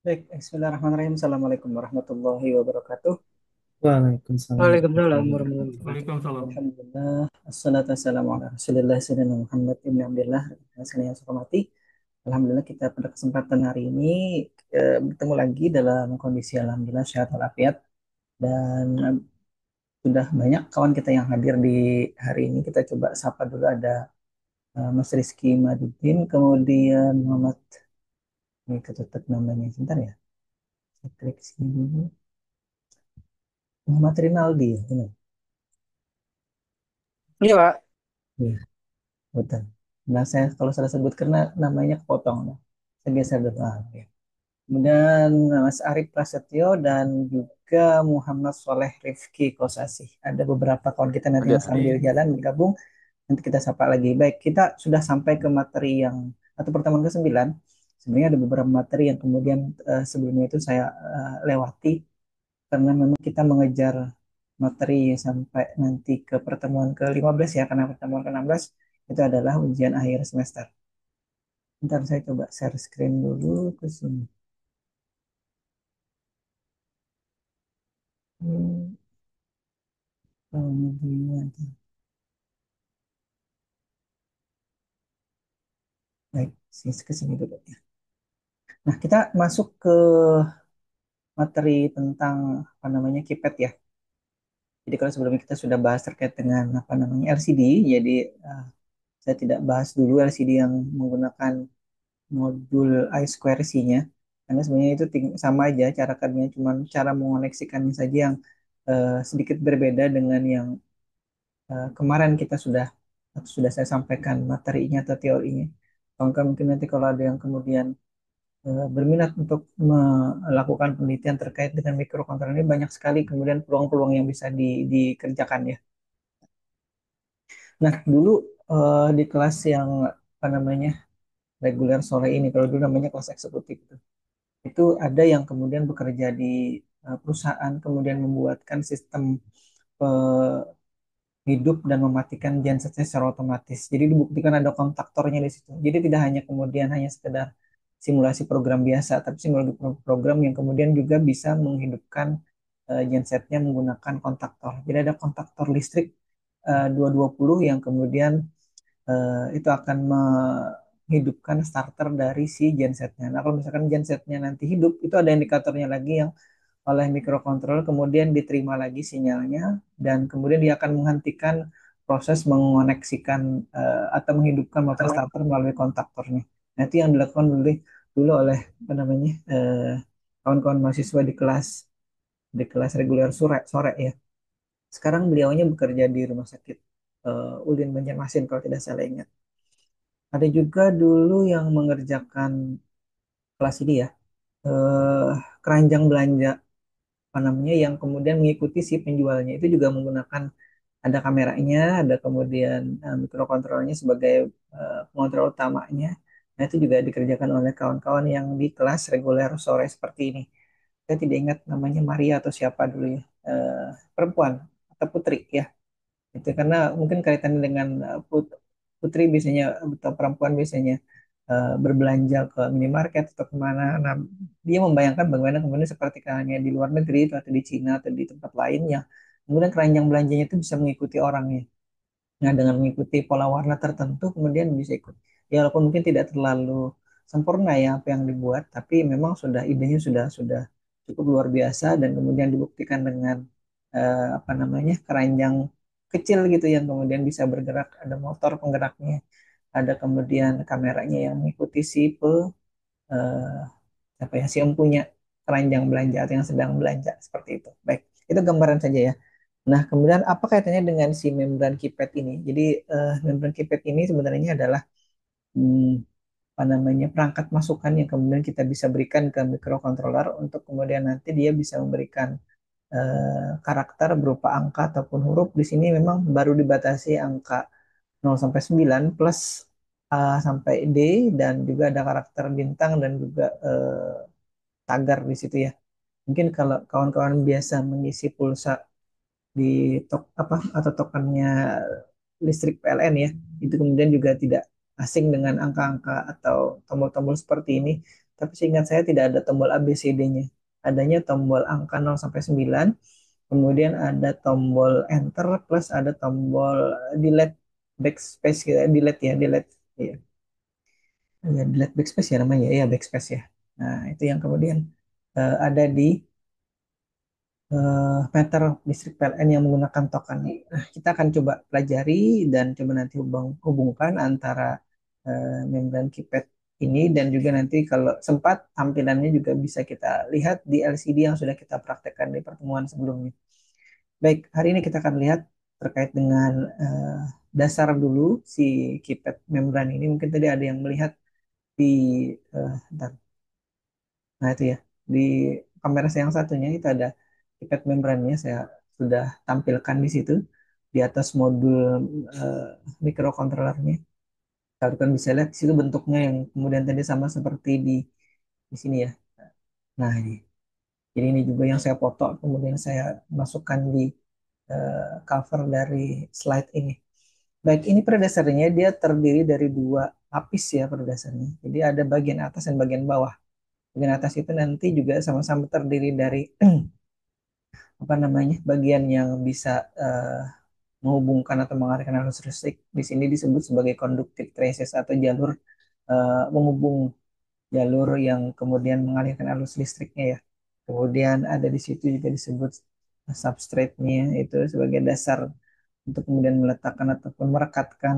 Baik, bismillahirrahmanirrahim. Assalamualaikum warahmatullahi wabarakatuh. Waalaikumsalam Waalaikumsalam warahmatullahi warahmatullahi wabarakatuh. wabarakatuh. Waalaikumsalam. Alhamdulillah. Assalatu wassalamu ala rasulillah sayyidina Muhammad ibn Abdullah. Yang saya hormati. Alhamdulillah kita pada kesempatan hari ini bertemu lagi dalam kondisi alhamdulillah sehat walafiat dan sudah banyak kawan kita yang hadir di hari ini. Kita coba sapa dulu ada Mas Rizky Madudin, kemudian Muhammad, ini ketutup namanya sebentar ya. Saya klik sini dulu. Muhammad Rinaldi ya, benar. Iya, Pak. Iya, betul. Nah, saya kalau salah sebut karena namanya kepotong. Nah, saya geser dulu. Ah, ya. Kemudian Mas Arif Prasetyo dan juga Muhammad Soleh Rifki Kosasih. Ada beberapa kawan kita nanti yang sambil Jadi, jalan bergabung. Nanti kita sapa lagi. Baik, kita sudah sampai ke materi yang atau pertemuan ke-9. Sebenarnya ada beberapa materi yang kemudian sebelumnya itu saya lewati karena memang kita mengejar materi sampai nanti ke pertemuan ke-15 ya, karena pertemuan ke-16 itu adalah ujian akhir semester. Ntar saya coba share screen dulu ke sini. Hmm, Kemudian, baik, ke sini dulu ya. Nah, kita masuk ke materi tentang apa namanya KIPET ya. Jadi kalau sebelumnya kita sudah bahas terkait dengan apa namanya LCD, jadi eh, saya tidak bahas dulu LCD yang menggunakan modul I2C-nya, karena sebenarnya itu sama aja cara kerjanya, cuma cara mengoneksikannya saja yang sedikit berbeda dengan yang kemarin kita sudah saya sampaikan materinya atau teorinya. Kawan-kawan mungkin nanti kalau ada yang kemudian berminat untuk melakukan penelitian terkait dengan mikrokontroler ini, banyak sekali kemudian peluang-peluang yang bisa dikerjakan ya. Nah, dulu di kelas yang apa namanya reguler sore ini, kalau dulu namanya kelas eksekutif itu ada yang kemudian bekerja di perusahaan, kemudian membuatkan sistem hidup dan mematikan gensetnya secara otomatis. Jadi dibuktikan ada kontaktornya di situ. Jadi tidak hanya kemudian hanya sekedar simulasi program biasa, tapi simulasi program yang kemudian juga bisa menghidupkan gensetnya menggunakan kontaktor. Jadi ada kontaktor listrik 220 yang kemudian itu akan menghidupkan starter dari si gensetnya. Nah, kalau misalkan gensetnya nanti hidup, itu ada indikatornya lagi yang oleh mikrokontroler kemudian diterima lagi sinyalnya dan kemudian dia akan menghentikan proses mengoneksikan atau menghidupkan motor starter melalui kontaktornya. Nah, itu yang dilakukan dulu oleh apa namanya kawan-kawan mahasiswa di kelas reguler sore sore ya. Sekarang beliaunya bekerja di rumah sakit Ulin Banjarmasin kalau tidak salah ingat. Ada juga dulu yang mengerjakan kelas ini ya, eh, keranjang belanja apa namanya yang kemudian mengikuti si penjualnya itu juga menggunakan ada kameranya, ada kemudian mikrokontrolernya sebagai pengontrol utamanya. Nah, itu juga dikerjakan oleh kawan-kawan yang di kelas reguler sore seperti ini. Saya tidak ingat namanya Maria atau siapa dulu ya, perempuan atau putri ya. Itu karena mungkin kaitannya dengan putri biasanya atau perempuan biasanya berbelanja ke minimarket atau kemana. Nah, dia membayangkan bagaimana kemudian seperti halnya di luar negeri itu atau di Cina atau di tempat lainnya. Kemudian keranjang belanjanya itu bisa mengikuti orangnya. Nah, dengan mengikuti pola warna tertentu kemudian bisa ikut. Ya, walaupun mungkin tidak terlalu sempurna ya apa yang dibuat, tapi memang sudah idenya sudah cukup luar biasa dan kemudian dibuktikan dengan apa namanya keranjang kecil gitu yang kemudian bisa bergerak, ada motor penggeraknya, ada kemudian kameranya yang mengikuti eh, apa ya si empunya keranjang belanja atau yang sedang belanja seperti itu. Baik, itu gambaran saja ya. Nah, kemudian apa kaitannya dengan si membran keypad ini? Jadi, membran keypad ini sebenarnya adalah hmm, apa namanya perangkat masukan yang kemudian kita bisa berikan ke microcontroller untuk kemudian nanti dia bisa memberikan karakter berupa angka ataupun huruf. Di sini memang baru dibatasi angka 0 sampai 9 plus A sampai D dan juga ada karakter bintang dan juga tagar di situ ya. Mungkin kalau kawan-kawan biasa mengisi pulsa di apa atau tokennya listrik PLN ya, itu kemudian juga tidak asing dengan angka-angka atau tombol-tombol seperti ini. tapi seingat saya tidak ada tombol ABCD-nya. Adanya tombol angka 0 sampai 9, kemudian ada tombol enter plus ada tombol delete backspace gitu, delete ya, delete. Iya. Ya, delete backspace ya namanya, ya backspace ya. Nah, itu yang kemudian ada di meter listrik PLN yang menggunakan token. Nah, kita akan coba pelajari dan coba nanti hubungkan antara membran keypad ini dan juga nanti kalau sempat tampilannya juga bisa kita lihat di LCD yang sudah kita praktekkan di pertemuan sebelumnya. Baik, hari ini kita akan lihat terkait dengan dasar dulu si keypad membran ini. Mungkin tadi ada yang melihat di bentar. Nah, itu ya. Di kamera saya yang satunya itu ada ikat membrannya saya sudah tampilkan di situ di atas modul eh, microcontrollernya. Kalian bisa lihat di situ bentuknya yang kemudian tadi sama seperti di sini ya. Nah, ini. Jadi ini juga yang saya foto kemudian saya masukkan di cover dari slide ini. Baik, ini pada dasarnya dia terdiri dari dua lapis ya pada dasarnya. Jadi ada bagian atas dan bagian bawah. Bagian atas itu nanti juga sama-sama terdiri dari apa namanya bagian yang bisa menghubungkan atau mengalirkan arus listrik. Di sini disebut sebagai conductive traces atau jalur menghubung jalur yang kemudian mengalirkan arus listriknya ya. Kemudian ada di situ juga disebut substrate-nya itu sebagai dasar untuk kemudian meletakkan ataupun merekatkan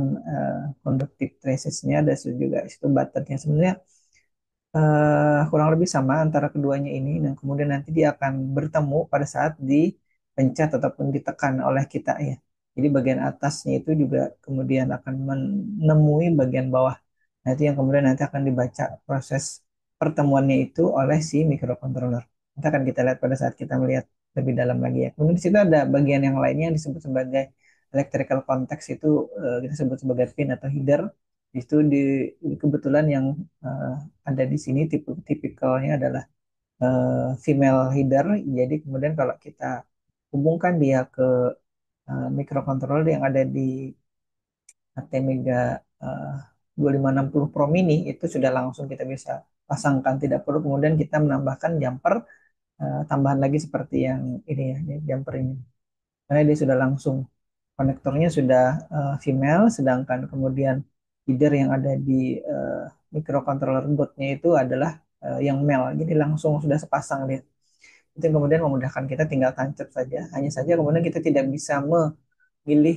conductive traces-nya. Ada juga itu batatnya sebenarnya kurang lebih sama antara keduanya ini dan kemudian nanti dia akan bertemu pada saat dipencet ataupun ditekan oleh kita ya. Jadi bagian atasnya itu juga kemudian akan menemui bagian bawah. Nah, itu yang kemudian nanti akan dibaca proses pertemuannya itu oleh si microcontroller. Nanti akan kita lihat pada saat kita melihat lebih dalam lagi ya. Kemudian di situ ada bagian yang lainnya yang disebut sebagai electrical context itu kita sebut sebagai pin atau header. Itu kebetulan yang eh, ada di sini tipikalnya adalah female header. Jadi kemudian kalau kita hubungkan dia ke microcontroller yang ada di Atmega eh, 2560 Pro Mini itu sudah langsung kita bisa pasangkan, tidak perlu kemudian kita menambahkan jumper tambahan lagi seperti yang ini ya, ini jumper ini. Karena dia sudah langsung konektornya sudah female, sedangkan kemudian header yang ada di microcontroller boardnya itu adalah yang male. Jadi langsung sudah sepasang dia. Itu yang kemudian memudahkan kita tinggal tancap saja. Hanya saja kemudian kita tidak bisa memilih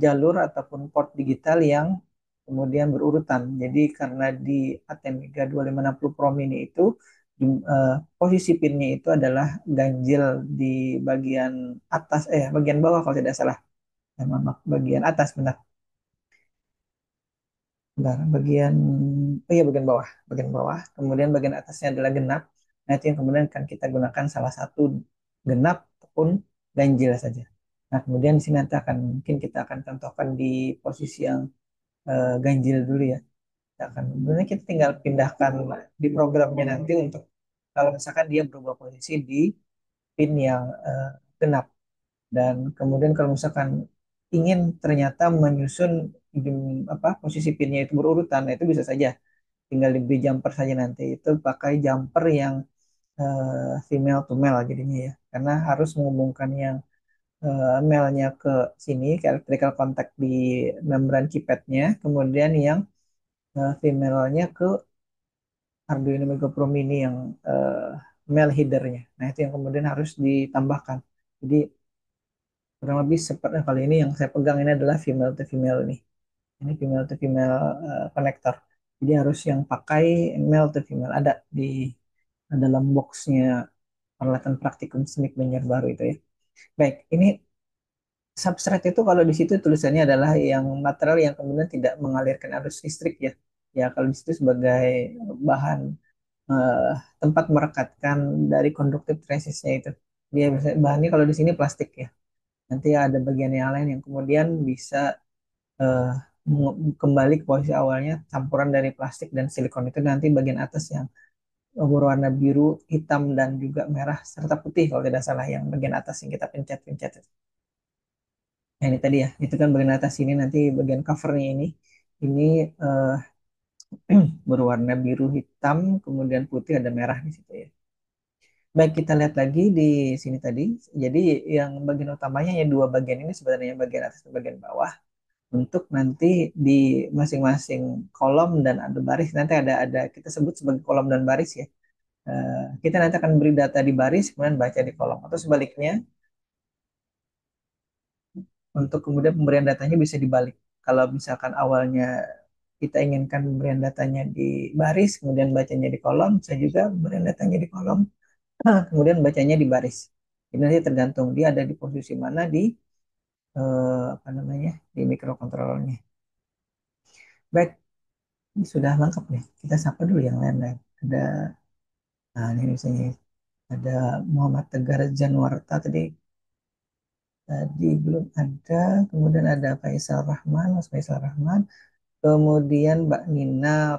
jalur ataupun port digital yang kemudian berurutan. Jadi karena di Atmega 2560 Pro Mini itu posisi pinnya itu adalah ganjil di bagian atas bagian bawah kalau tidak salah. Maaf, bagian atas benar. Benar, oh iya bagian bawah. Kemudian bagian atasnya adalah genap. Nah, itu yang kemudian akan kita gunakan salah satu genap ataupun ganjil saja. Nah, kemudian di sini nanti akan mungkin kita akan contohkan di posisi yang ganjil dulu ya. Sebenarnya kita tinggal pindahkan di programnya nanti untuk kalau misalkan dia berubah posisi di pin yang genap. Dan kemudian kalau misalkan ingin ternyata menyusun posisi pinnya itu berurutan, nah itu bisa saja tinggal diberi jumper saja nanti. Itu pakai jumper yang female to male jadinya ya. Karena harus menghubungkan yang male-nya ke sini, ke electrical contact di membran keypadnya, kemudian yang female-nya ke Arduino Mega Pro Mini yang male header-nya. Nah, itu yang kemudian harus ditambahkan. Jadi kurang lebih seperti kali ini yang saya pegang ini adalah female to female ini. Ini female to female connector. Jadi harus yang pakai male to female ada di dalam boxnya peralatan praktikum Smith Banjar Baru itu ya. Baik, ini substrate itu kalau di situ tulisannya adalah yang material yang kemudian tidak mengalirkan arus listrik ya. Ya kalau di situ sebagai bahan eh, tempat merekatkan dari conductive traces-nya itu. Dia bisa bahannya kalau di sini plastik ya. Nanti ada bagian yang lain yang kemudian bisa eh, kembali ke posisi awalnya campuran dari plastik dan silikon itu nanti bagian atas yang berwarna biru, hitam dan juga merah serta putih kalau tidak salah yang bagian atas yang kita pencet-pencet. Nah, ini tadi ya, itu kan bagian atas ini nanti bagian covernya ini berwarna biru, hitam, kemudian putih, ada merah di situ ya. Baik, kita lihat lagi di sini tadi. Jadi yang bagian utamanya ya dua bagian ini sebenarnya, bagian atas dan bagian bawah. Untuk nanti di masing-masing kolom dan ada baris, nanti ada kita sebut sebagai kolom dan baris ya. Kita nanti akan beri data di baris, kemudian baca di kolom. Atau sebaliknya, untuk kemudian pemberian datanya bisa dibalik. Kalau misalkan awalnya kita inginkan pemberian datanya di baris, kemudian bacanya di kolom, saya juga pemberian datanya di kolom, kemudian bacanya di baris. Ini nanti tergantung dia ada di posisi mana di apa namanya, di microcontrollernya. Baik, ini sudah lengkap nih. Kita sapa dulu yang lain-lain. Ada, nah ini misalnya ada Muhammad Tegar Januarta tadi, belum ada. Kemudian ada Faisal Rahman, Mas Faisal Rahman. Kemudian Mbak Nina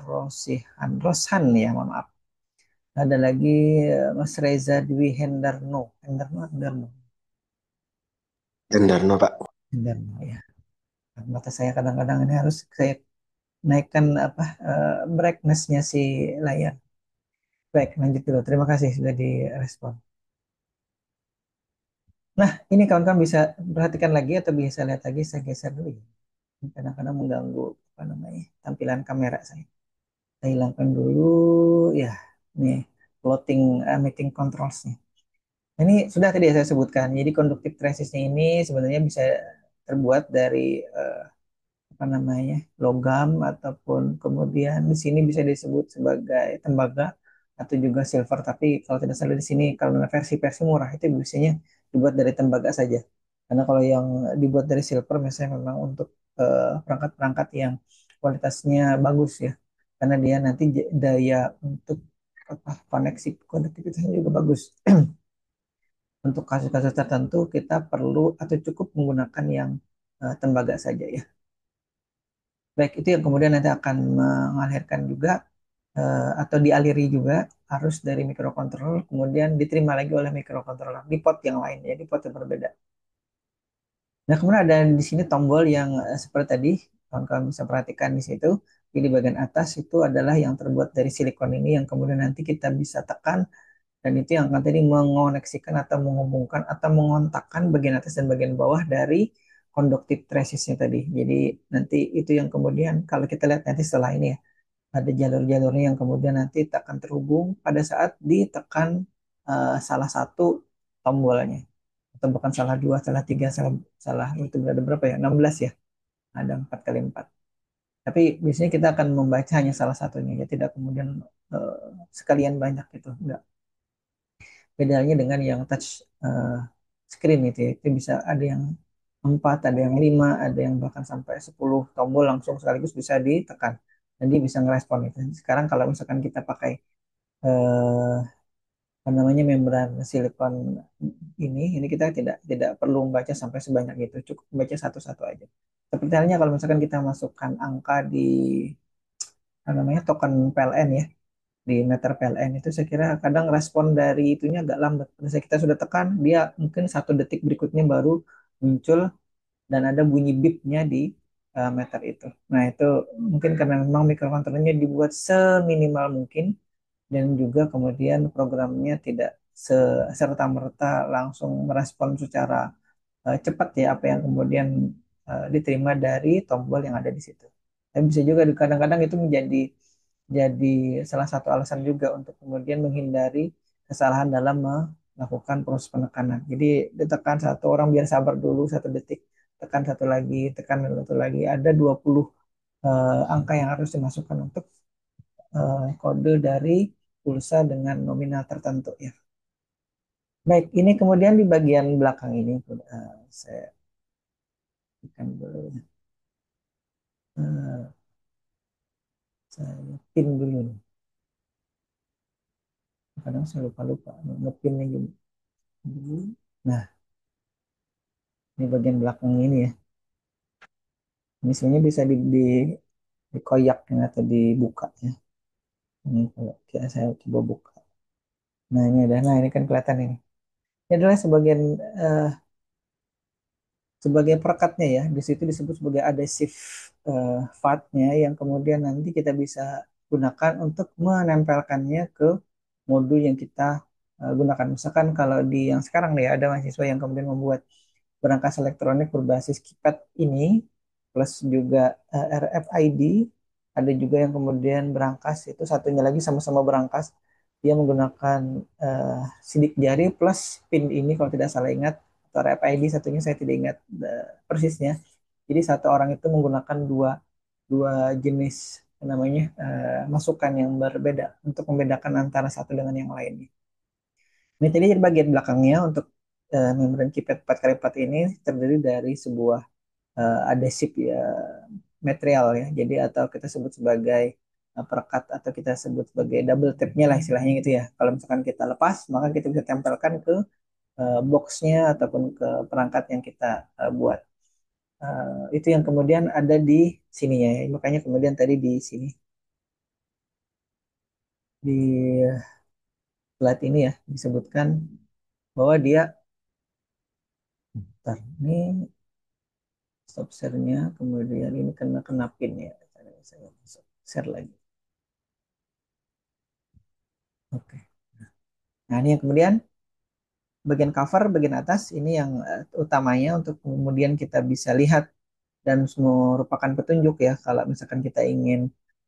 Roshan ya, mohon maaf. Ada lagi Mas Reza Dwi Hendarno, Hendarno, Gendarno, Pak. Hendarno ya. Mata saya kadang-kadang ini harus saya naikkan apa brightness-nya si layar. Baik, lanjut dulu. Terima kasih sudah direspon. Nah, ini kawan-kawan bisa perhatikan lagi atau bisa lihat lagi, saya geser dulu ya. Ini kadang-kadang mengganggu apa namanya tampilan kamera saya. Saya hilangkan dulu ya. Nih, floating meeting controls-nya. Ini sudah tadi saya sebutkan. Jadi conductive traces-nya ini sebenarnya bisa terbuat dari apa namanya logam ataupun kemudian di sini bisa disebut sebagai tembaga atau juga silver. Tapi kalau tidak salah di sini kalau versi-versi murah itu biasanya dibuat dari tembaga saja. Karena kalau yang dibuat dari silver misalnya memang untuk perangkat-perangkat yang kualitasnya bagus ya. Karena dia nanti daya untuk apa koneksi konektivitasnya juga bagus. Untuk kasus-kasus tertentu kita perlu atau cukup menggunakan yang tembaga saja ya. Baik, itu yang kemudian nanti akan mengalirkan juga atau dialiri juga arus dari mikrokontroler kemudian diterima lagi oleh mikrokontroler di port yang lain ya, di port yang berbeda. Nah, kemudian ada di sini tombol yang seperti tadi kawan-kawan bisa perhatikan di situ. Di bagian atas itu adalah yang terbuat dari silikon ini yang kemudian nanti kita bisa tekan dan itu yang akan tadi mengoneksikan atau menghubungkan atau mengontakkan bagian atas dan bagian bawah dari conductive traces-nya tadi. Jadi nanti itu yang kemudian kalau kita lihat nanti setelah ini ya, ada jalur-jalurnya yang kemudian nanti akan terhubung pada saat ditekan salah satu tombolnya. Atau bukan salah dua, salah tiga, salah, salah itu ada berapa ya? 16 ya. Ada 4 kali 4. Tapi biasanya kita akan membaca hanya salah satunya ya, tidak kemudian eh, sekalian banyak gitu. Enggak. Bedanya dengan yang touch screen itu ya, itu bisa ada yang 4, ada yang 5, ada yang bahkan sampai 10 tombol langsung sekaligus bisa ditekan. Dan dia bisa ngerespon itu. Sekarang kalau misalkan kita pakai eh, apa namanya membran silikon ini kita tidak perlu membaca sampai sebanyak itu, cukup membaca satu-satu aja. Seperti halnya kalau misalkan kita masukkan angka di apa namanya token PLN ya, di meter PLN itu saya kira kadang respon dari itunya agak lambat. Misalnya kita sudah tekan, dia mungkin 1 detik berikutnya baru muncul dan ada bunyi bipnya di meter itu. Nah itu mungkin karena memang mikrokontrolernya dibuat seminimal mungkin dan juga kemudian programnya tidak serta-merta langsung merespon secara cepat ya apa yang kemudian diterima dari tombol yang ada di situ. Tapi bisa juga kadang-kadang itu jadi salah satu alasan juga untuk kemudian menghindari kesalahan dalam melakukan proses penekanan. Jadi ditekan satu orang biar sabar dulu 1 detik, tekan satu lagi, tekan satu lagi. Ada 20 angka yang harus dimasukkan untuk kode dari pulsa dengan nominal tertentu ya. Baik, ini kemudian di bagian belakang ini saya tekan dulu. Eh, saya pin dulu nih. Kadang saya lupa-lupa ngepinnya gini. Nah, ini bagian belakang ini ya. Misalnya bisa dikoyak ya, atau dibuka ya. Ini kalau saya coba buka. Nah, ini kan kelihatan ini. Ini adalah sebagian sebagai perekatnya ya. Di situ disebut sebagai adhesive partnya yang kemudian nanti kita bisa gunakan untuk menempelkannya ke modul yang kita gunakan. Misalkan kalau di yang sekarang nih ya, ada mahasiswa yang kemudian membuat berangkas elektronik berbasis keypad ini plus juga RFID. Ada juga yang kemudian berangkas itu satunya lagi sama-sama berangkas. Dia menggunakan eh, sidik jari plus pin ini kalau tidak salah ingat, atau RFID satunya saya tidak ingat persisnya. Jadi satu orang itu menggunakan dua dua jenis namanya masukan yang berbeda untuk membedakan antara satu dengan yang lainnya. Ini tadi bagian belakangnya untuk membran keypad 4x4 ini terdiri dari sebuah adhesif ya, material ya. Jadi atau kita sebut sebagai perekat atau kita sebut sebagai double tape-nya lah istilahnya gitu ya. Kalau misalkan kita lepas, maka kita bisa tempelkan ke boxnya ataupun ke perangkat yang kita buat. Itu yang kemudian ada di sininya ya. Makanya kemudian tadi di sini di slide ini ya disebutkan bahwa dia, bentar, ini stop share-nya, kemudian ini kena pin ya. Saya share lagi. Oke. Nah, ini yang kemudian bagian cover, bagian atas ini yang utamanya untuk kemudian kita bisa lihat dan merupakan petunjuk ya. Kalau misalkan kita ingin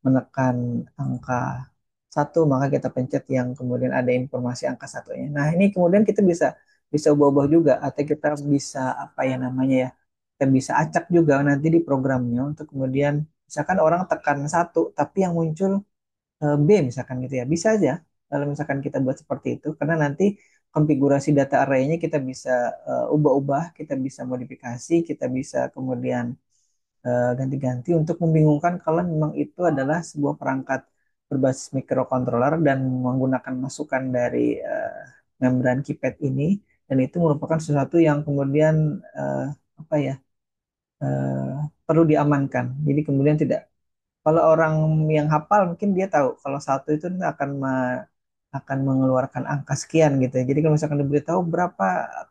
menekan angka satu, maka kita pencet yang kemudian ada informasi angka satunya. Nah, ini kemudian kita bisa bisa ubah-ubah juga atau kita bisa apa ya namanya ya, kita bisa acak juga nanti di programnya untuk kemudian misalkan orang tekan satu tapi yang muncul B misalkan gitu ya. Bisa aja kalau misalkan kita buat seperti itu karena nanti konfigurasi data array-nya kita bisa ubah-ubah, kita bisa modifikasi, kita bisa kemudian ganti-ganti untuk membingungkan kalau memang itu adalah sebuah perangkat berbasis microcontroller dan menggunakan masukan dari membran keypad ini, dan itu merupakan sesuatu yang kemudian eh, apa ya eh, perlu diamankan. Jadi kemudian tidak, kalau orang yang hafal mungkin dia tahu kalau satu itu akan mengeluarkan angka sekian gitu ya. Jadi kalau misalkan diberitahu berapa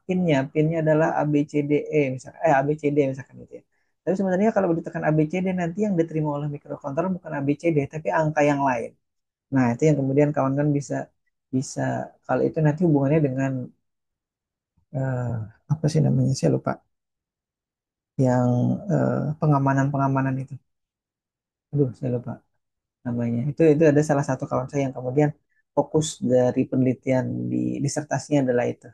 pinnya, pinnya adalah A B C D E misalkan, A B C D misalkan gitu ya. Tapi sebenarnya kalau ditekan A B C D nanti yang diterima oleh microcontroller bukan A B C D tapi angka yang lain. Nah, itu yang kemudian kawan-kawan bisa bisa kalau itu nanti hubungannya dengan eh, apa sih namanya? Saya lupa. Yang pengamanan-pengamanan itu. Aduh, saya lupa namanya. Itu ada salah satu kawan saya yang kemudian fokus dari penelitian di disertasinya adalah itu.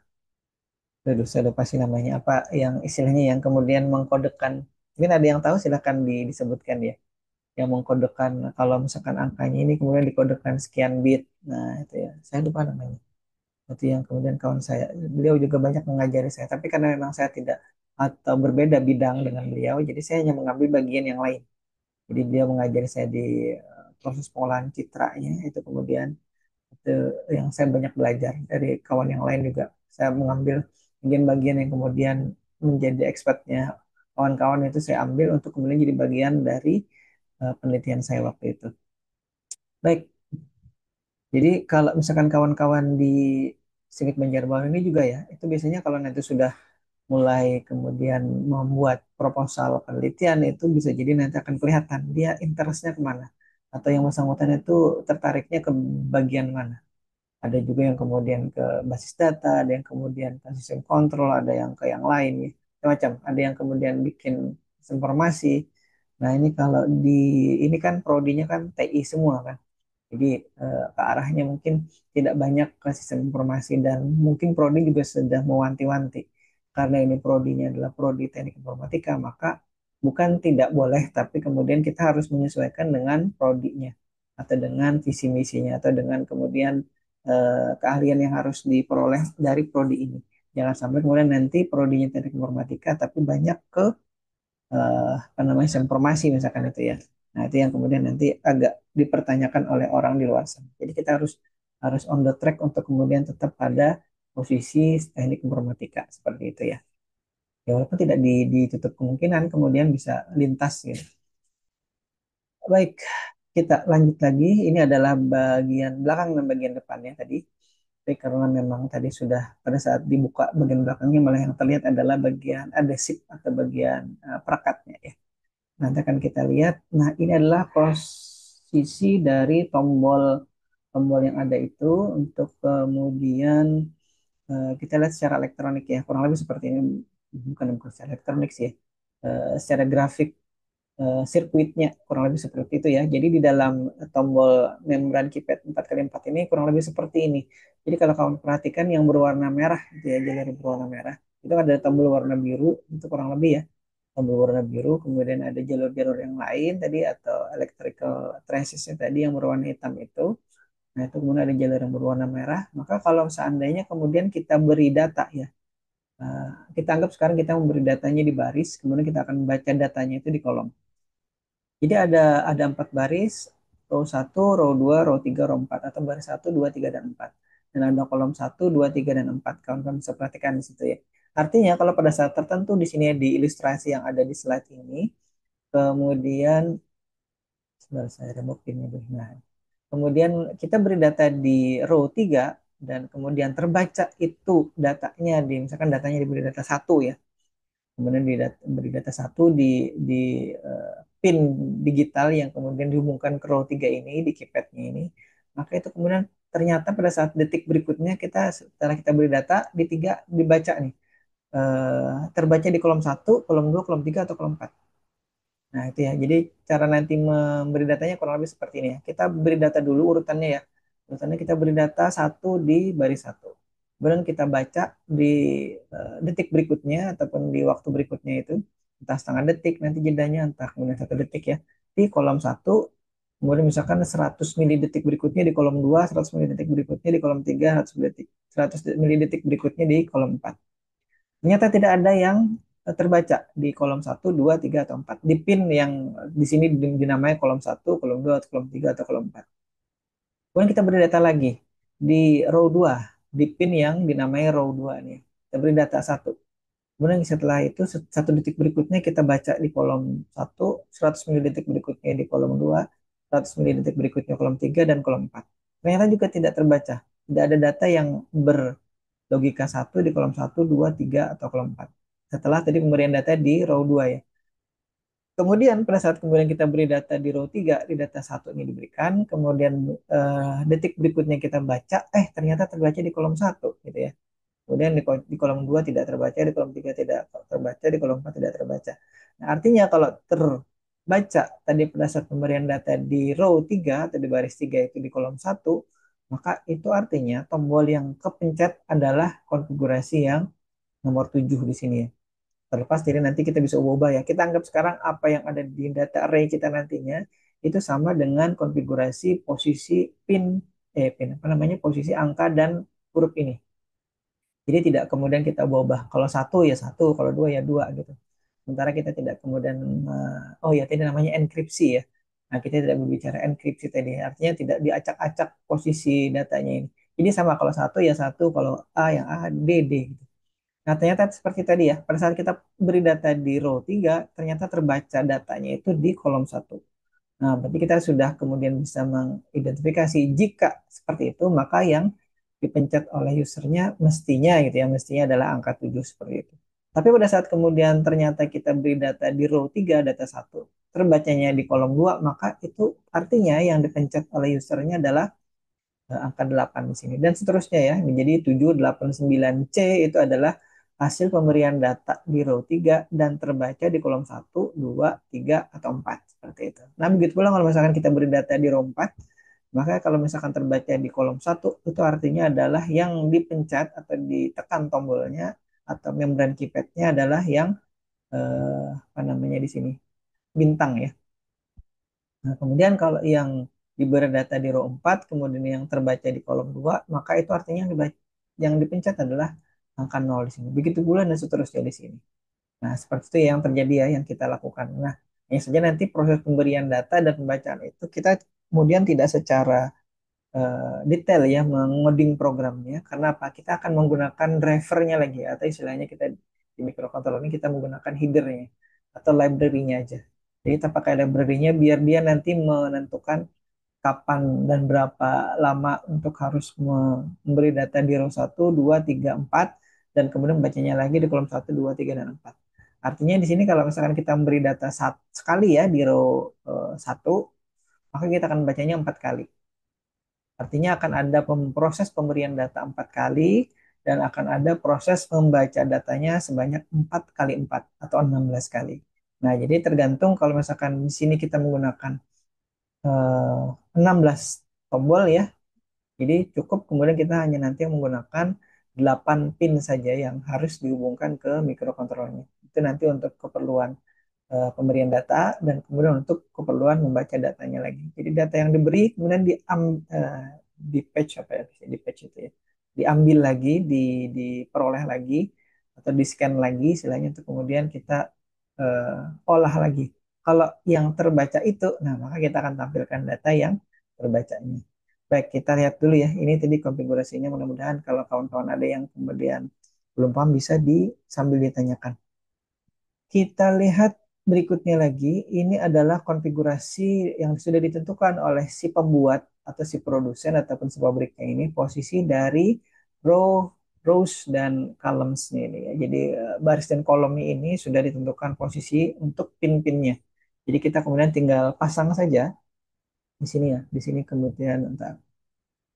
Aduh, saya lupa sih namanya apa yang istilahnya yang kemudian mengkodekan. Mungkin ada yang tahu silahkan disebutkan ya. Yang mengkodekan kalau misalkan angkanya ini kemudian dikodekan sekian bit. Nah, itu ya. Saya lupa namanya. Itu yang kemudian kawan saya. Beliau juga banyak mengajari saya. Tapi karena memang saya tidak atau berbeda bidang dengan beliau, jadi saya hanya mengambil bagian yang lain. Jadi dia mengajari saya di proses pengolahan citranya itu kemudian itu yang saya banyak belajar dari kawan yang lain juga. Saya mengambil bagian-bagian yang kemudian menjadi expertnya kawan-kawan itu saya ambil untuk kemudian jadi bagian dari penelitian saya waktu itu. Baik, jadi kalau misalkan kawan-kawan di Singit Banjarbaru ini juga ya, itu biasanya kalau nanti sudah mulai kemudian membuat proposal penelitian itu bisa jadi nanti akan kelihatan dia interestnya kemana atau yang bersangkutan itu tertariknya ke bagian mana. Ada juga yang kemudian ke basis data, ada yang kemudian ke sistem kontrol, ada yang ke yang lain, ya. Macam-macam. Ada yang kemudian bikin informasi. Nah ini kalau di ini kan prodinya kan TI semua kan. Jadi ke arahnya mungkin tidak banyak ke sistem informasi dan mungkin prodi juga sudah mewanti-wanti karena ini prodinya adalah prodi teknik informatika maka bukan tidak boleh tapi kemudian kita harus menyesuaikan dengan prodinya atau dengan visi misinya atau dengan kemudian keahlian yang harus diperoleh dari prodi ini. Jangan sampai kemudian nanti prodinya teknik informatika tapi banyak ke apa namanya informasi misalkan itu ya. Nah, itu yang kemudian nanti agak dipertanyakan oleh orang di luar sana. Jadi kita harus harus on the track untuk kemudian tetap pada posisi teknik informatika seperti itu ya. Ya walaupun tidak ditutup kemungkinan kemudian bisa lintas gitu. Baik, kita lanjut lagi. Ini adalah bagian belakang dan bagian depannya tadi. Tapi karena memang tadi sudah pada saat dibuka bagian belakangnya malah yang terlihat adalah bagian adesif atau bagian perekatnya ya. Nanti akan kita lihat. Nah, ini adalah posisi dari tombol tombol yang ada itu untuk kemudian kita lihat secara elektronik ya. Kurang lebih seperti ini. Bukan secara elektronik sih ya. Secara grafik sirkuitnya kurang lebih seperti itu ya. Jadi di dalam tombol membran keypad 4x4 ini kurang lebih seperti ini. Jadi kalau kamu perhatikan yang berwarna merah gitu ya, jalur berwarna merah, itu ada tombol warna biru, itu kurang lebih ya. Tombol warna biru, kemudian ada jalur-jalur yang lain tadi atau electrical traces tadi yang berwarna hitam itu. Nah, itu kemudian ada jalur yang berwarna merah. Maka kalau seandainya kemudian kita beri data ya, eh, kita anggap sekarang kita memberi datanya di baris, kemudian kita akan membaca datanya itu di kolom. Jadi ada 4 baris, row 1, row 2, row 3, row 4 atau baris 1, 2, 3 dan 4. Dan ada kolom 1, 2, 3 dan 4. Kawan-kawan bisa perhatikan di situ ya. Artinya kalau pada saat tertentu di sini di ilustrasi yang ada di slide ini, kemudian sebentar saya remove ini dulu. Nah, kemudian kita beri data di row 3 dan kemudian terbaca itu datanya di misalkan datanya diberi data 1 ya. Kemudian beri data 1 di pin digital yang kemudian dihubungkan ke row 3 ini di keypadnya ini, maka itu kemudian ternyata pada saat detik berikutnya kita setelah kita beri data di 3 dibaca nih, terbaca di kolom 1, kolom 2, kolom 3 atau kolom 4. Nah, itu ya. Jadi cara nanti memberi datanya kurang lebih seperti ini ya. Kita beri data dulu urutannya ya. Urutannya kita beri data 1 di baris 1. Kemudian kita baca di detik berikutnya ataupun di waktu berikutnya itu. Entah setengah detik nanti jedanya, entah kemudian 1 detik ya. Di kolom 1, kemudian misalkan 100 milidetik berikutnya di kolom 2, 100 milidetik berikutnya di kolom 3, 100 milidetik berikutnya di kolom 4. Ternyata tidak ada yang terbaca di kolom 1, 2, 3 atau 4. Di pin yang di sini dinamai kolom 1, kolom 2, atau kolom 3 atau kolom 4. Kemudian kita beri data lagi di row 2, di pin yang dinamai row 2 nih. Kita beri data 1. Kemudian setelah itu 1 detik berikutnya kita baca di kolom 1, 100 milidetik berikutnya di kolom 2, 100 milidetik berikutnya kolom 3 dan kolom 4. Ternyata juga tidak terbaca. Tidak ada data yang berlogika 1 di kolom 1, 2, 3 atau kolom 4. Setelah tadi pemberian data di row 2 ya. Kemudian pada saat kemudian kita beri data di row 3, di data 1 ini diberikan, kemudian detik berikutnya kita baca, ternyata terbaca di kolom 1 gitu ya. Kemudian di kolom 2 tidak terbaca, di kolom 3 tidak terbaca, di kolom 4 tidak terbaca. Nah, artinya kalau terbaca tadi pada saat pemberian data di row 3 atau di baris 3 itu di kolom 1, maka itu artinya tombol yang kepencet adalah konfigurasi yang nomor 7 di sini ya. Terlepas dari nanti kita bisa ubah ya. Kita anggap sekarang apa yang ada di data array kita nantinya itu sama dengan konfigurasi posisi pin apa namanya posisi angka dan huruf ini. Jadi tidak kemudian kita ubah. Kalau 1 ya 1, kalau 2 ya 2 gitu. Sementara kita tidak kemudian oh ya tadi namanya enkripsi ya. Nah, kita tidak berbicara enkripsi tadi. Artinya tidak diacak-acak posisi datanya ini. Jadi sama kalau 1 ya 1, kalau A yang A, D D gitu. Nah, ternyata seperti tadi ya, pada saat kita beri data di row 3, ternyata terbaca datanya itu di kolom 1. Nah, berarti kita sudah kemudian bisa mengidentifikasi jika seperti itu, maka yang dipencet oleh usernya mestinya gitu ya, mestinya adalah angka 7 seperti itu. Tapi pada saat kemudian ternyata kita beri data di row 3, data 1, terbacanya di kolom 2, maka itu artinya yang dipencet oleh usernya adalah angka 8 di sini dan seterusnya ya menjadi 7, 8, 9 C itu adalah hasil pemberian data di row 3 dan terbaca di kolom 1, 2, 3 atau 4 seperti itu. Nah, begitu pula kalau misalkan kita beri data di row 4, maka kalau misalkan terbaca di kolom 1 itu artinya adalah yang dipencet atau ditekan tombolnya atau membran keypadnya adalah yang apa namanya di sini bintang ya. Nah, kemudian kalau yang diberi data di row 4, kemudian yang terbaca di kolom 2, maka itu artinya yang dipencet adalah angka 0 di sini. Begitu pula dan seterusnya di sini. Nah, seperti itu yang terjadi ya, yang kita lakukan. Nah, hanya saja nanti proses pemberian data dan pembacaan itu kita kemudian tidak secara detail ya mengoding programnya. Karena apa? Kita akan menggunakan drivernya lagi ya, atau istilahnya kita di microcontroller ini kita menggunakan headernya atau library-nya aja. Jadi kita pakai library-nya biar dia nanti menentukan kapan dan berapa lama untuk harus memberi data di row 1, 2, 3, 4, dan kemudian bacanya lagi di kolom 1, 2, 3, dan 4. Artinya di sini kalau misalkan kita memberi data sekali ya di row 1, maka kita akan bacanya 4 kali. Artinya akan ada proses pemberian data 4 kali dan akan ada proses membaca datanya sebanyak 4 kali 4 atau 16 kali. Nah, jadi tergantung kalau misalkan di sini kita menggunakan 16 tombol ya. Jadi cukup kemudian kita hanya nanti menggunakan 8 pin saja yang harus dihubungkan ke mikrokontrolernya. Itu nanti untuk keperluan pemberian data dan kemudian untuk keperluan membaca datanya lagi. Jadi data yang diberi kemudian di patch apa ya, di patch itu ya, diambil lagi, diperoleh lagi atau di scan lagi, istilahnya untuk kemudian kita olah lagi. Kalau yang terbaca itu, nah maka kita akan tampilkan data yang terbacanya. Baik, kita lihat dulu ya. Ini tadi konfigurasinya. Mudah-mudahan kalau kawan-kawan ada yang kemudian belum paham bisa sambil ditanyakan. Kita lihat berikutnya lagi, ini adalah konfigurasi yang sudah ditentukan oleh si pembuat atau si produsen ataupun si pabriknya ini posisi dari row, rows dan columns-nya ini ya. Jadi baris dan kolomnya ini sudah ditentukan posisi untuk pin-pinnya. Jadi kita kemudian tinggal pasang saja di sini ya. Di sini kemudian entar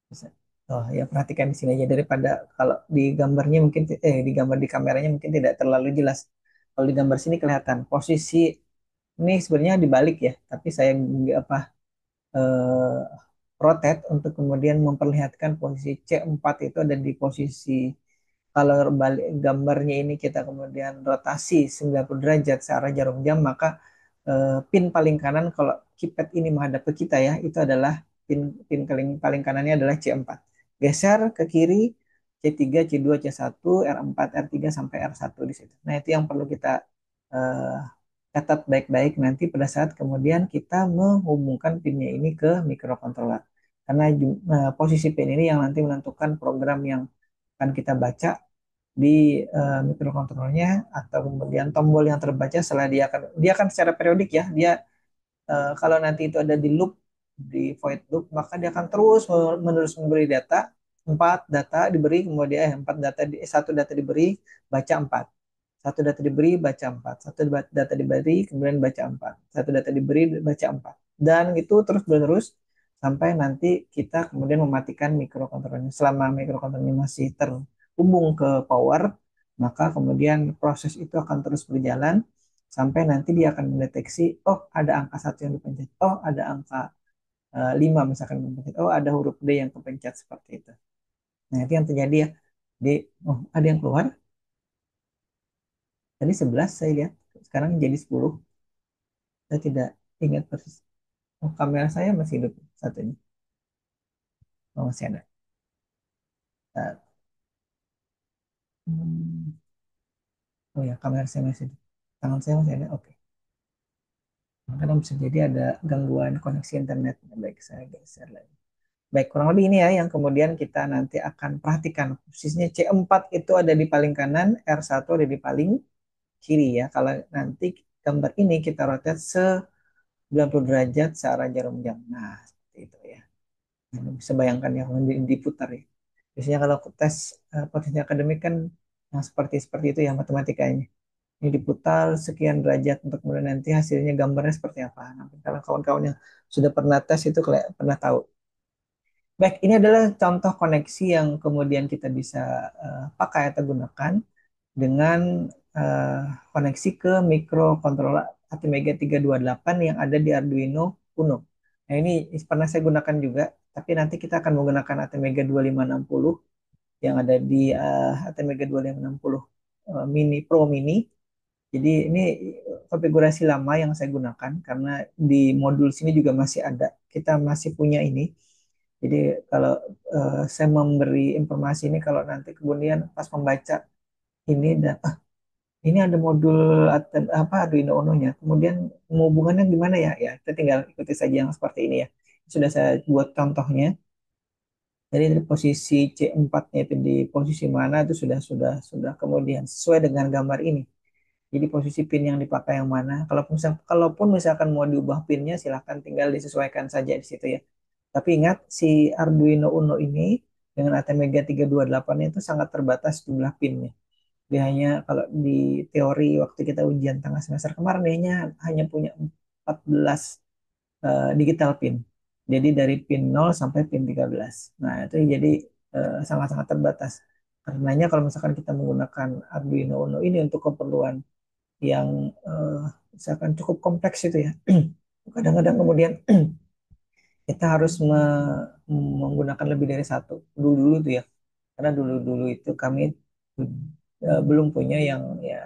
bisa. Oh ya, perhatikan di sini aja daripada kalau di gambarnya mungkin di gambar di kameranya mungkin tidak terlalu jelas. Kalau di gambar sini kelihatan posisi ini sebenarnya dibalik ya, tapi saya apa eh, rotate untuk kemudian memperlihatkan posisi C4 itu ada di posisi, kalau balik gambarnya ini kita kemudian rotasi 90 derajat searah jarum jam, maka pin paling kanan kalau keypad ini menghadap ke kita ya, itu adalah pin pin paling kanannya adalah C4. Geser ke kiri C3, C2, C1, R4, R3 sampai R1 di situ. Nah, itu yang perlu kita eh, catat baik-baik nanti pada saat kemudian kita menghubungkan pinnya ini ke microcontroller. Karena posisi pin ini yang nanti menentukan program yang akan kita baca di mikrokontrolernya atau kemudian tombol yang terbaca setelah dia akan secara periodik ya, dia kalau nanti itu ada di loop, di void loop, maka dia akan terus menerus memberi data. Empat data diberi, kemudian satu data diberi, baca empat. Satu data diberi, baca empat. Satu data diberi, kemudian baca empat. Satu data diberi, baca empat. Dan itu terus menerus sampai nanti kita kemudian mematikan mikrokontrolernya. Selama mikrokontrolernya masih terhubung ke power, maka kemudian proses itu akan terus berjalan sampai nanti dia akan mendeteksi, oh ada angka satu yang dipencet, oh ada angka 5 misalkan dipencet, oh ada huruf D yang kepencet seperti itu. Nah itu yang terjadi ya. Di, oh ada yang keluar, tadi 11 saya lihat, sekarang jadi 10. Saya tidak ingat persis. Oh kamera saya masih hidup satunya. Oh masih ada. Nah, oh ya kamera saya masih hidup. Tangan saya masih ada, oke. Karena bisa jadi ada gangguan koneksi internet. Baik, saya geser lagi. Baik, kurang lebih ini ya yang kemudian kita nanti akan perhatikan. Posisinya C4 itu ada di paling kanan, R1 ada di paling kiri ya. Kalau nanti gambar ini kita rotate 90 derajat searah jarum jam. Nah, seperti itu ya. Nah, bisa bayangkan ya kalau diputar ya. Biasanya kalau tes potensi akademik kan yang seperti seperti itu ya matematikanya. Ini diputar sekian derajat untuk kemudian nanti hasilnya gambarnya seperti apa. Nah, kalau kawan-kawan yang sudah pernah tes itu pernah tahu. Baik, ini adalah contoh koneksi yang kemudian kita bisa pakai atau gunakan dengan eh, koneksi ke mikrokontroler ATmega 328 yang ada di Arduino Uno. Nah, ini pernah saya gunakan juga, tapi nanti kita akan menggunakan ATmega 2560 yang ada di ATmega 2560 Mini Pro Mini. Jadi ini konfigurasi lama yang saya gunakan karena di modul sini juga masih ada. Kita masih punya ini. Jadi kalau saya memberi informasi ini, kalau nanti kemudian pas membaca ini dan ini ada modul apa Arduino Uno-nya. Kemudian menghubungannya gimana ya? Ya, kita tinggal ikuti saja yang seperti ini ya. Sudah saya buat contohnya. Jadi dari posisi C4-nya itu di posisi mana itu sudah kemudian sesuai dengan gambar ini. Jadi posisi pin yang dipakai yang mana. Kalaupun misalkan mau diubah pinnya silahkan tinggal disesuaikan saja di situ ya. Tapi ingat si Arduino Uno ini dengan ATmega 328 itu sangat terbatas jumlah pinnya. Dia hanya kalau di teori waktu kita ujian tengah semester kemarin dia hanya punya 14 digital pin. Jadi dari pin 0 sampai pin 13. Nah, itu jadi sangat-sangat terbatas. Karenanya kalau misalkan kita menggunakan Arduino Uno ini untuk keperluan yang misalkan cukup kompleks itu ya. Kadang-kadang kemudian kita harus menggunakan lebih dari satu. Dulu-dulu tuh ya. Karena dulu-dulu itu kami belum punya yang ya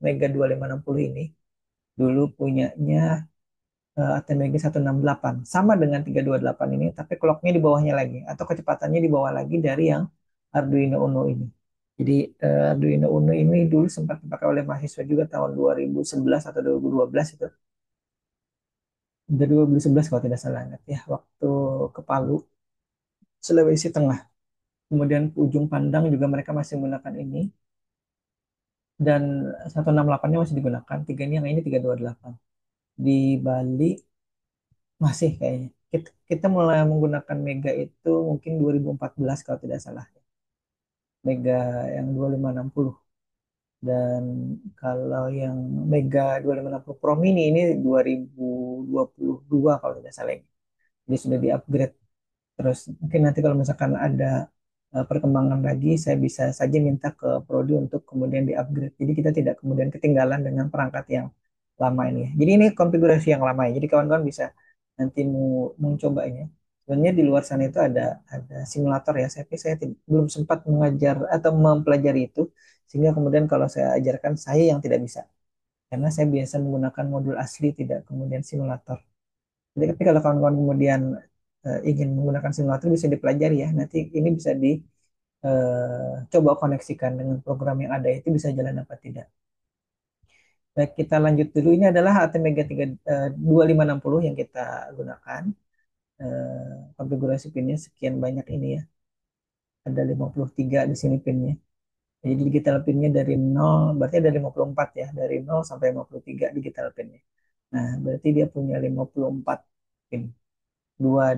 Mega 2560 ini. Dulu punyanya ATmega 168 sama dengan 328 ini tapi clocknya di bawahnya lagi atau kecepatannya di bawah lagi dari yang Arduino Uno ini. Jadi Arduino Uno ini dulu sempat dipakai oleh mahasiswa juga tahun 2011 atau 2012 itu. Dari 2011 kalau tidak salah ingat ya, waktu ke Palu, Sulawesi Tengah. Kemudian ujung pandang juga mereka masih menggunakan ini dan 168-nya masih digunakan. Tiga ini yang ini 328. Di Bali masih kayaknya. Kita mulai menggunakan Mega itu mungkin 2014 kalau tidak salah. Mega yang 2560. Dan kalau yang Mega 2560 Pro Mini ini 2022 kalau tidak salah. Jadi sudah di-upgrade. Terus mungkin nanti kalau misalkan ada perkembangan lagi, saya bisa saja minta ke Prodi untuk kemudian di-upgrade. Jadi kita tidak kemudian ketinggalan dengan perangkat yang lama ini. Jadi ini konfigurasi yang lama ya. Jadi kawan-kawan bisa nanti mau mencoba ini. Sebenarnya di luar sana itu ada simulator ya. Saya belum sempat mengajar atau mempelajari itu, sehingga kemudian kalau saya ajarkan saya yang tidak bisa. Karena saya biasa menggunakan modul asli, tidak kemudian simulator. Jadi tapi kalau kawan-kawan kemudian ingin menggunakan simulator bisa dipelajari ya. Nanti ini bisa dicoba koneksikan dengan program yang ada itu bisa jalan apa tidak. Baik, kita lanjut dulu. Ini adalah ATmega 2560 yang kita gunakan. Konfigurasi pinnya sekian banyak ini ya. Ada 53 di sini pinnya. Jadi digital pinnya dari 0, berarti ada 54 ya. Dari 0 sampai 53 digital pinnya. Nah, berarti dia punya 54 pin. Dua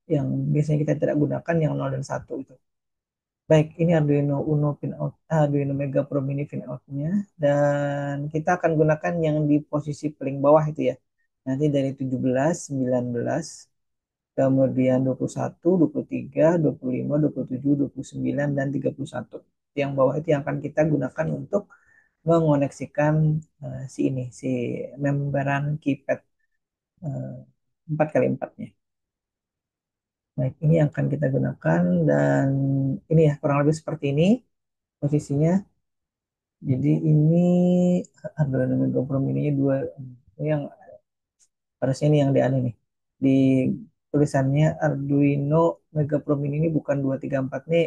yang biasanya kita tidak gunakan yang 0 dan 1 itu. Baik, ini Arduino Uno pin out, Arduino Mega Pro Mini pin outnya, dan kita akan gunakan yang di posisi paling bawah itu ya. Nanti dari 17, 19, kemudian 21, 23, 25, 27, 29, dan 31. Yang bawah itu yang akan kita gunakan untuk mengoneksikan si membran keypad 4 kali 4-nya. Baik, ini yang akan kita gunakan dan ini ya kurang lebih seperti ini posisinya. Jadi ini Arduino Mega Pro Mini dua, ini yang harusnya ini yang di anu nih. Di tulisannya Arduino Mega Pro Mini ini bukan 234 nih,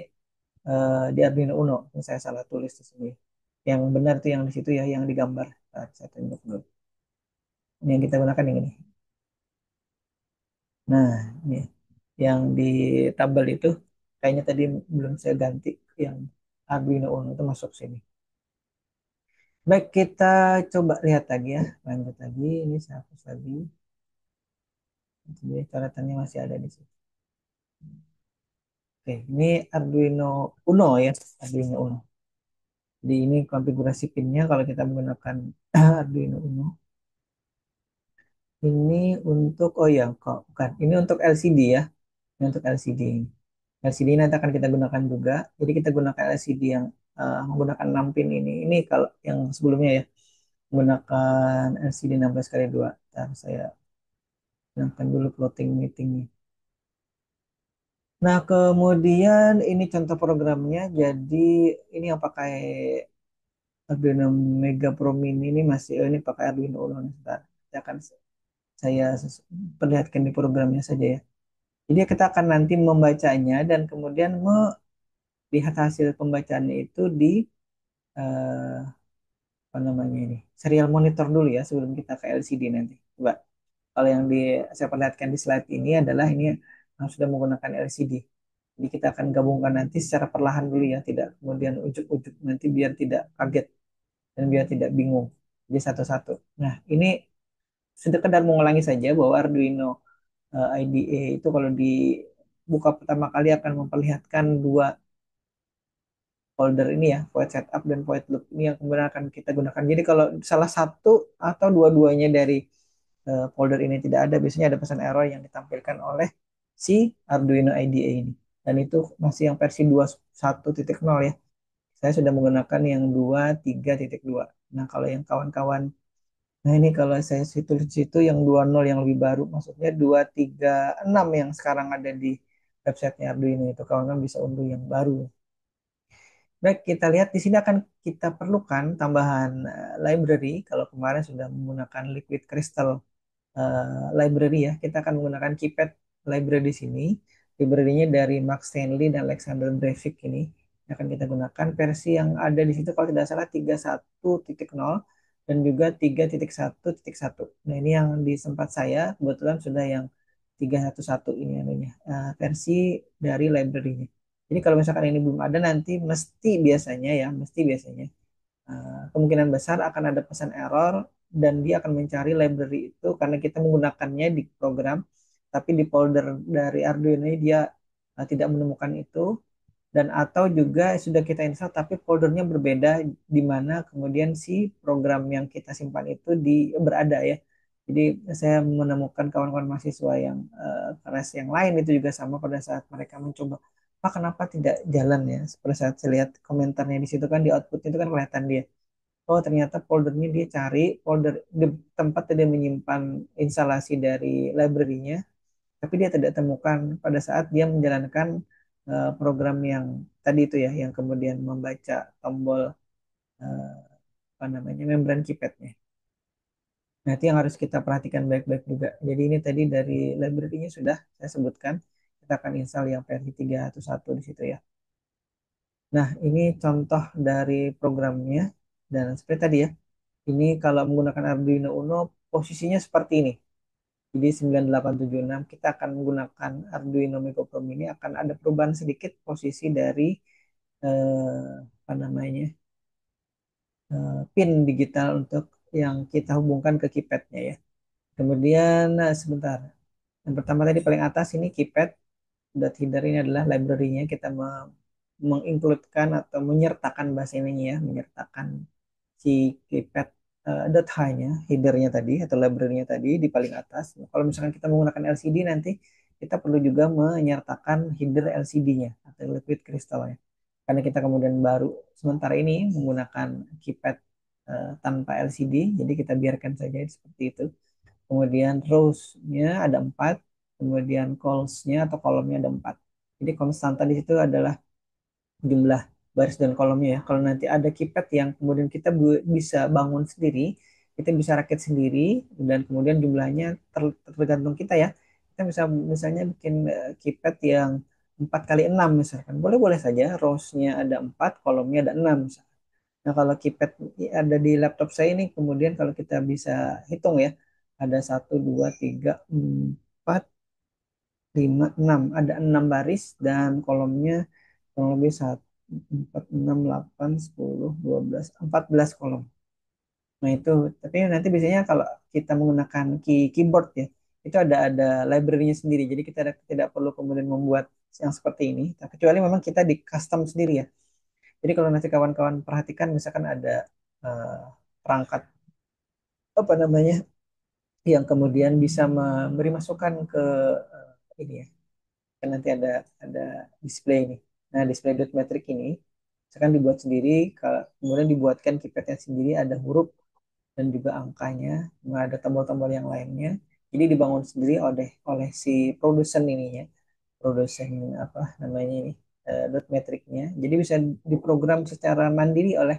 di Arduino Uno. Ini saya salah tulis di sini. Yang benar tuh yang di situ ya, yang digambar. Nah, saya tunjuk dulu. Ini yang kita gunakan yang ini. Nah, ini yang di tabel itu kayaknya tadi belum saya ganti yang Arduino Uno itu masuk sini. Baik, kita coba lihat lagi ya. Lanjut lagi, ini saya hapus lagi. Jadi coretannya masih ada di situ. Oke, ini Arduino Uno ya, Arduino Uno. Jadi ini konfigurasi pinnya kalau kita menggunakan Arduino Uno. Ini untuk, oh ya, kok bukan. Ini untuk LCD ya. Ini untuk LCD. LCD nanti akan kita gunakan juga. Jadi kita gunakan LCD yang menggunakan 6 pin ini. Ini kalau yang sebelumnya ya, menggunakan LCD 16 kali 2. Ntar saya gunakan dulu plotting meetingnya. Nah, kemudian ini contoh programnya. Jadi ini yang pakai Arduino Mega Pro Mini ini masih ini pakai Arduino Uno. Sebentar. Saya perlihatkan di programnya saja ya. Jadi kita akan nanti membacanya dan kemudian melihat hasil pembacaannya itu di eh, apa namanya ini serial monitor dulu ya sebelum kita ke LCD nanti. Coba kalau yang saya perlihatkan di slide ini adalah ini yang sudah menggunakan LCD. Jadi kita akan gabungkan nanti secara perlahan dulu ya, tidak kemudian ujuk-ujuk nanti biar tidak kaget dan biar tidak bingung. Jadi satu-satu. Nah, ini sekedar mengulangi saja bahwa Arduino IDE itu kalau dibuka pertama kali akan memperlihatkan dua folder ini ya, void setup dan void loop ini yang kemudian akan kita gunakan. Jadi kalau salah satu atau dua-duanya dari folder ini tidak ada, biasanya ada pesan error yang ditampilkan oleh si Arduino IDE ini. Dan itu masih yang versi 21.0 ya. Saya sudah menggunakan yang 23.2. Nah, kalau yang kawan-kawan, nah ini kalau saya tulis di situ yang 20 yang lebih baru, maksudnya 236 yang sekarang ada di websitenya Arduino itu, kawan-kawan bisa unduh yang baru. Baik, kita lihat di sini akan kita perlukan tambahan library. Kalau kemarin sudah menggunakan Liquid Crystal library ya, kita akan menggunakan Keypad library di sini. Library-nya dari Max Stanley dan Alexander Breivik ini. Yang akan kita gunakan versi yang ada di situ kalau tidak salah 31.0 dan juga 3.1.1. Nah, ini yang di tempat saya kebetulan sudah yang 311 ini anunya, versi dari library-nya. Jadi kalau misalkan ini belum ada nanti mesti biasanya ya, mesti biasanya kemungkinan besar akan ada pesan error dan dia akan mencari library itu karena kita menggunakannya di program, tapi di folder dari Arduino ini dia tidak menemukan itu dan atau juga sudah kita install tapi foldernya berbeda di mana kemudian si program yang kita simpan itu berada ya. Jadi saya menemukan kawan-kawan mahasiswa yang kelas yang lain itu juga sama pada saat mereka mencoba, Pak kenapa tidak jalan ya? Pada saat saya lihat komentarnya di situ kan di output itu kan kelihatan dia. Oh ternyata foldernya dia cari folder di tempat dia menyimpan instalasi dari library-nya, tapi dia tidak temukan pada saat dia menjalankan program yang tadi itu ya, yang kemudian membaca tombol eh, apa namanya membran keypadnya. Nah itu yang harus kita perhatikan baik-baik juga. Jadi ini tadi dari library-nya sudah saya sebutkan. Kita akan install yang versi 3.1 di situ ya. Nah ini contoh dari programnya dan seperti tadi ya. Ini kalau menggunakan Arduino Uno posisinya seperti ini. Jadi 9876 kita akan menggunakan Arduino Micro Pro ini akan ada perubahan sedikit posisi dari apa namanya pin digital untuk yang kita hubungkan ke keypadnya ya. Kemudian sebentar. Yang pertama tadi paling atas ini keypad dot header ini adalah library-nya kita mengincludekan atau menyertakan bahasa ininya ya, menyertakan si keypad .h-nya, headernya tadi atau library-nya tadi di paling atas. Kalau misalkan kita menggunakan LCD nanti kita perlu juga menyertakan header LCD-nya atau liquid crystal-nya. Karena kita kemudian baru sementara ini menggunakan keypad tanpa LCD, jadi kita biarkan saja seperti itu. Kemudian rows-nya ada 4, kemudian calls-nya atau kolomnya ada 4. Jadi konstanta di situ adalah jumlah baris dan kolomnya ya. Kalau nanti ada keypad yang kemudian kita bisa bangun sendiri, kita bisa rakit sendiri dan kemudian jumlahnya tergantung kita ya. Kita bisa misalnya bikin keypad yang 4 kali 6 misalkan. Boleh-boleh saja rows-nya ada 4, kolomnya ada 6 misalkan. Nah, kalau keypad ada di laptop saya ini kemudian kalau kita bisa hitung ya, ada 1, 2, 3, 4, 5, 6. Ada 6 baris dan kolomnya kurang lebih 1, 4, 6, 8, 10, 12, 14 kolom. Nah itu, tapi nanti biasanya kalau kita menggunakan keyboard ya, itu ada library-nya sendiri. Jadi kita tidak perlu kemudian membuat yang seperti ini. Nah, kecuali memang kita di custom sendiri ya. Jadi kalau nanti kawan-kawan perhatikan, misalkan ada eh, perangkat apa namanya yang kemudian bisa memberi masukan ke ini ya, kan nanti ada display ini. Nah, display dot metric ini misalkan dibuat sendiri, kemudian dibuatkan keypadnya sendiri, ada huruf dan juga angkanya, nggak ada tombol-tombol yang lainnya. Jadi dibangun sendiri oleh oleh si produsen ininya, produsen apa namanya ini dot metricnya. Jadi bisa diprogram secara mandiri oleh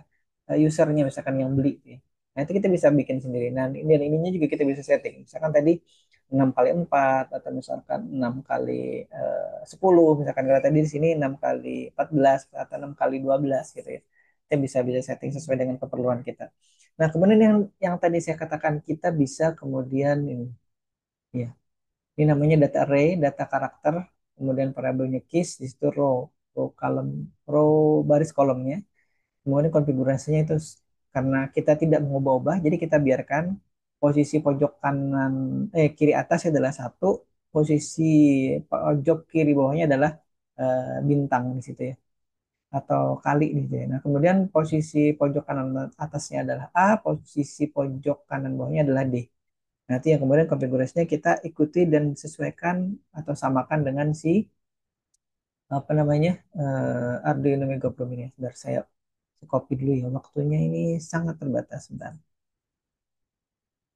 usernya misalkan yang beli. Ya. Nah itu kita bisa bikin sendiri. Nah dan ininya juga kita bisa setting. Misalkan tadi 6 kali 4 atau misalkan 6 kali 10 misalkan kalau tadi di sini 6 kali 14 atau 6 kali 12 gitu ya. Kita bisa bisa setting sesuai dengan keperluan kita. Nah, kemudian yang tadi saya katakan kita bisa kemudian ini ya. Ini namanya data array, data karakter, kemudian variabelnya keys, di situ row column, row baris kolomnya. Kemudian konfigurasinya itu karena kita tidak mengubah-ubah, jadi kita biarkan posisi pojok kanan kiri atas adalah 1, posisi pojok kiri bawahnya adalah bintang di situ ya, atau kali di situ ya. Nah, kemudian posisi pojok kanan atasnya adalah A, posisi pojok kanan bawahnya adalah D. Nanti yang kemudian konfigurasinya kita ikuti dan sesuaikan atau samakan dengan si apa namanya Arduino Mega Pro ini. Sebentar saya copy dulu ya. Waktunya ini sangat terbatas. Sebentar.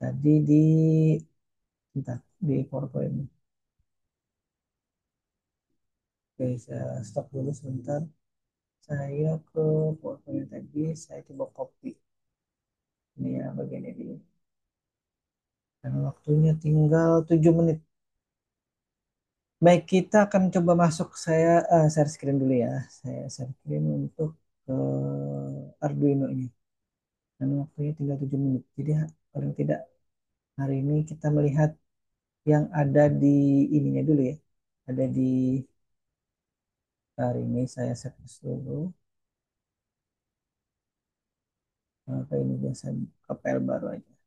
Tadi di sebentar, di PowerPoint. Oke, saya stop dulu sebentar. Saya ke PowerPoint tadi. Saya coba copy. Ini ya bagian ini. Dan waktunya tinggal 7 menit. Baik, kita akan coba masuk. Saya share screen dulu ya. Saya share screen untuk Arduino-nya. Dan waktunya tinggal 7 menit. Jadi paling tidak hari ini kita melihat yang ada di ininya dulu ya. Ada di hari ini saya search dulu. Apa ini biasa ke file baru aja.